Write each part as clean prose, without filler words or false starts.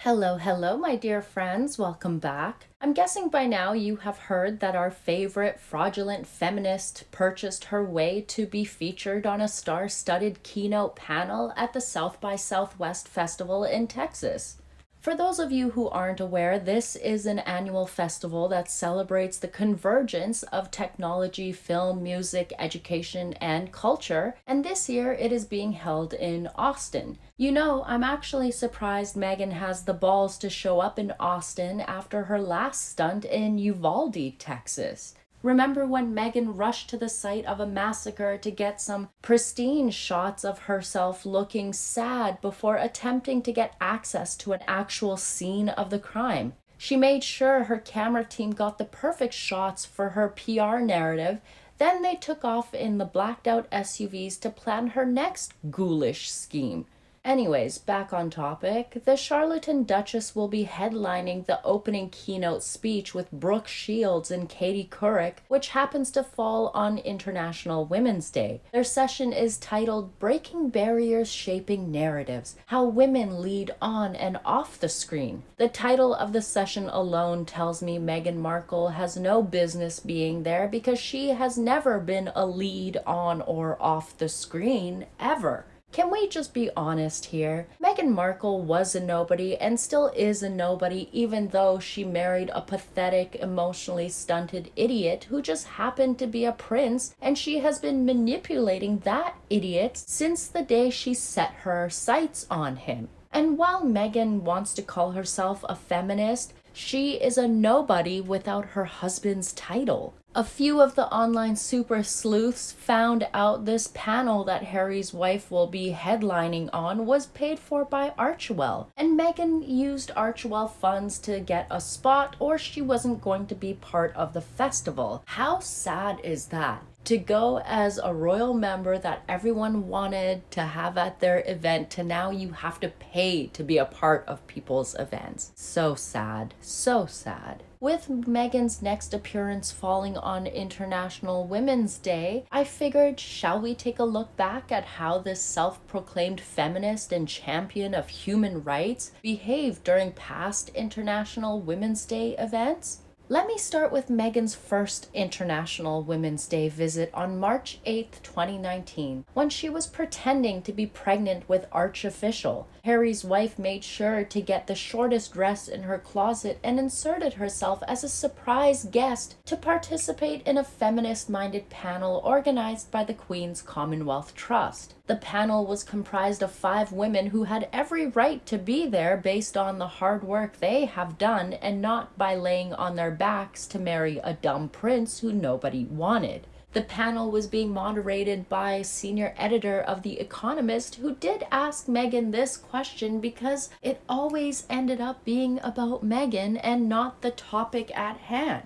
Hello, hello, my dear friends. Welcome back. I'm guessing by now you have heard that our favorite fraudulent feminist purchased her way to be featured on a star-studded keynote panel at the South by Southwest Festival in Texas. For those of you who aren't aware, this is an annual festival that celebrates the convergence of technology, film, music, education, and culture, and this year it is being held in Austin. You know, I'm actually surprised Meghan has the balls to show up in Austin after her last stunt in Uvalde, Texas. Remember when Meghan rushed to the site of a massacre to get some pristine shots of herself looking sad before attempting to get access to an actual scene of the crime? She made sure her camera team got the perfect shots for her PR narrative. Then they took off in the blacked out SUVs to plan her next ghoulish scheme. Anyways, back on topic, the charlatan Duchess will be headlining the opening keynote speech with Brooke Shields and Katie Couric, which happens to fall on International Women's Day. Their session is titled Breaking Barriers, Shaping Narratives, How Women Lead On and Off the Screen. The title of the session alone tells me Meghan Markle has no business being there because she has never been a lead on or off the screen, ever. Can we just be honest here? Meghan Markle was a nobody and still is a nobody, even though she married a pathetic, emotionally stunted idiot who just happened to be a prince, and she has been manipulating that idiot since the day she set her sights on him. And while Meghan wants to call herself a feminist, she is a nobody without her husband's title. A few of the online super sleuths found out this panel that Harry's wife will be headlining on was paid for by Archewell, and Meghan used Archewell funds to get a spot or she wasn't going to be part of the festival. How sad is that? To go as a royal member that everyone wanted to have at their event to now you have to pay to be a part of people's events. So sad, so sad. With Meghan's next appearance falling on International Women's Day, I figured, shall we take a look back at how this self-proclaimed feminist and champion of human rights behaved during past International Women's Day events? Let me start with Meghan's first International Women's Day visit on March 8, 2019, when she was pretending to be pregnant with arch-official. Harry's wife made sure to get the shortest dress in her closet and inserted herself as a surprise guest to participate in a feminist-minded panel organized by the Queen's Commonwealth Trust. The panel was comprised of 5 women who had every right to be there based on the hard work they have done and not by laying on their backs to marry a dumb prince who nobody wanted. The panel was being moderated by senior editor of The Economist, who did ask Meghan this question because it always ended up being about Meghan and not the topic at hand.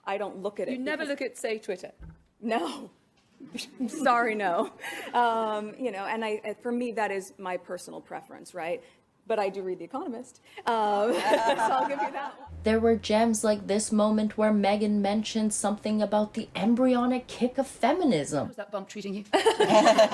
I don't look at it. You never look at, say, Twitter? No. Sorry, no. And for me, that is my personal preference, right? But I do read The Economist, so I'll give you that one. There were gems like this moment where Meghan mentioned something about the embryonic kick of feminism. How's that bump treating you?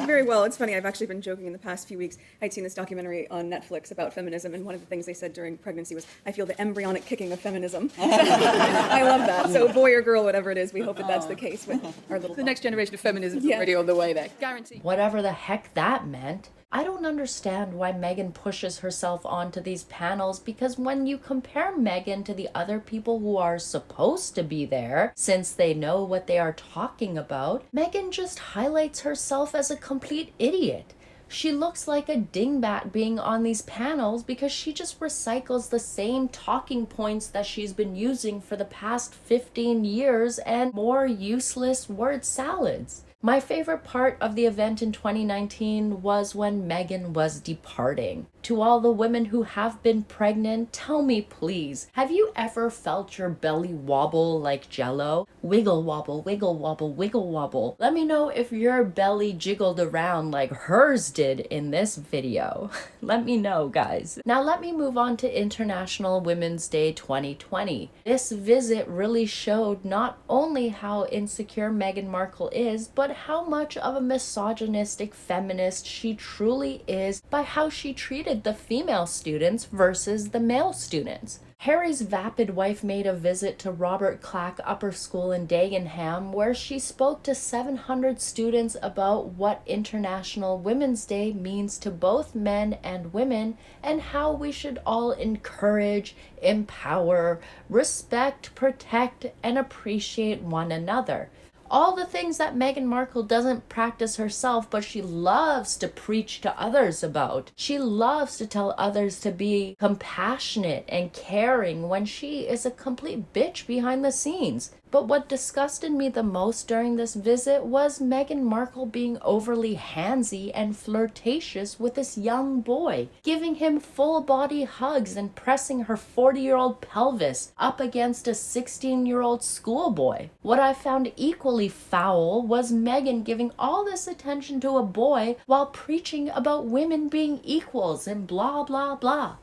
Very well. It's funny. I've actually been joking in the past few weeks. I'd seen this documentary on Netflix about feminism, and one of the things they said during pregnancy was, I feel the embryonic kicking of feminism. I love that. So boy or girl, whatever it is, we hope that that's the case with our little The next generation of feminism is already on the way there. Guarantee. Whatever the heck that meant. I don't understand why Meghan pushes herself onto these panels, because when you compare Meghan to the other people who are supposed to be there, since they know what they are talking about, Meghan just highlights herself as a complete idiot. She looks like a dingbat being on these panels because she just recycles the same talking points that she's been using for the past 15 years and more useless word salads. My favorite part of the event in 2019 was when Meghan was departing. To all the women who have been pregnant, tell me please, have you ever felt your belly wobble like jello? Wiggle wobble, wiggle wobble, wiggle wobble. Let me know if your belly jiggled around like hers did in this video. Let me know, guys. Now let me move on to International Women's Day 2020. This visit really showed not only how insecure Meghan Markle is, but how much of a misogynistic feminist she truly is by how she treated the female students versus the male students. Harry's vapid wife made a visit to Robert Clack Upper School in Dagenham, where she spoke to 700 students about what International Women's Day means to both men and women, and how we should all encourage, empower, respect, protect, and appreciate one another. All the things that Meghan Markle doesn't practice herself, but she loves to preach to others about. She loves to tell others to be compassionate and caring when she is a complete bitch behind the scenes. But what disgusted me the most during this visit was Meghan Markle being overly handsy and flirtatious with this young boy, giving him full-body hugs and pressing her 40-year-old pelvis up against a 16-year-old schoolboy. What I found equally foul was Meghan giving all this attention to a boy while preaching about women being equals and blah blah blah.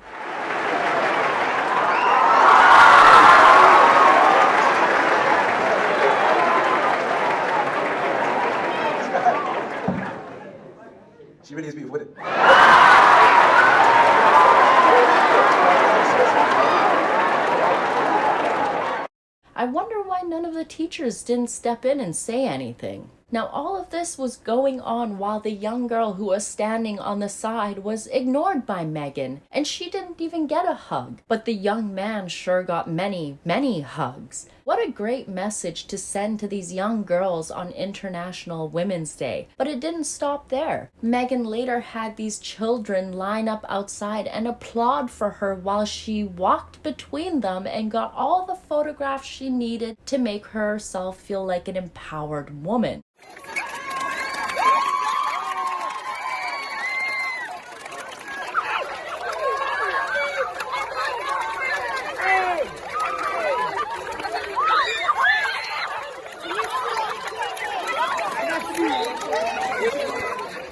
She really is beautiful, isn't it? I wonder why none of the teachers didn't step in and say anything. Now, all of this was going on while the young girl who was standing on the side was ignored by Meghan, and she didn't even get a hug. But the young man sure got many, many hugs. What a great message to send to these young girls on International Women's Day. But it didn't stop there. Meghan later had these children line up outside and applaud for her while she walked between them and got all the photographs she needed to make herself feel like an empowered woman.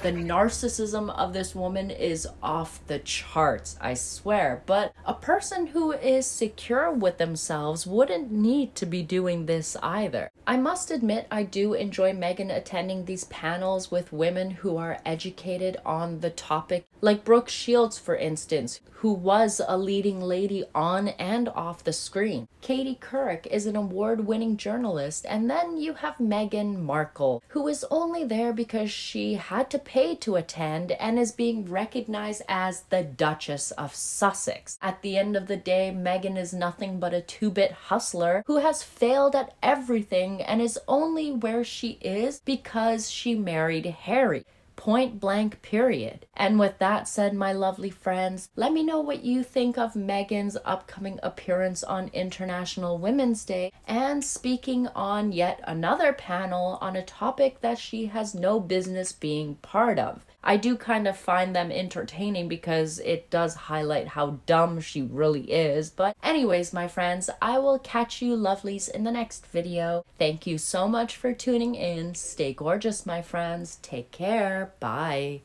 The narcissism of this woman is off the charts, I swear. But a person who is secure with themselves wouldn't need to be doing this either. I must admit I do enjoy Meghan attending these panels with women who are educated on the topic, like Brooke Shields, for instance, who was a leading lady on and off the screen. Katie Couric is an award-winning journalist, and then you have Meghan Markle, who is only there because she had to pay to attend and is being recognized as the Duchess of Sussex. At the end of the day, Meghan is nothing but a two-bit hustler who has failed at everything and is only where she is because she married Harry. Point blank, period. And with that said, my lovely friends, let me know what you think of Meghan's upcoming appearance on International Women's Day and speaking on yet another panel on a topic that she has no business being part of. I do kind of find them entertaining because it does highlight how dumb she really is. But anyways, my friends, I will catch you lovelies in the next video. Thank you so much for tuning in. Stay gorgeous, my friends. Take care. Bye.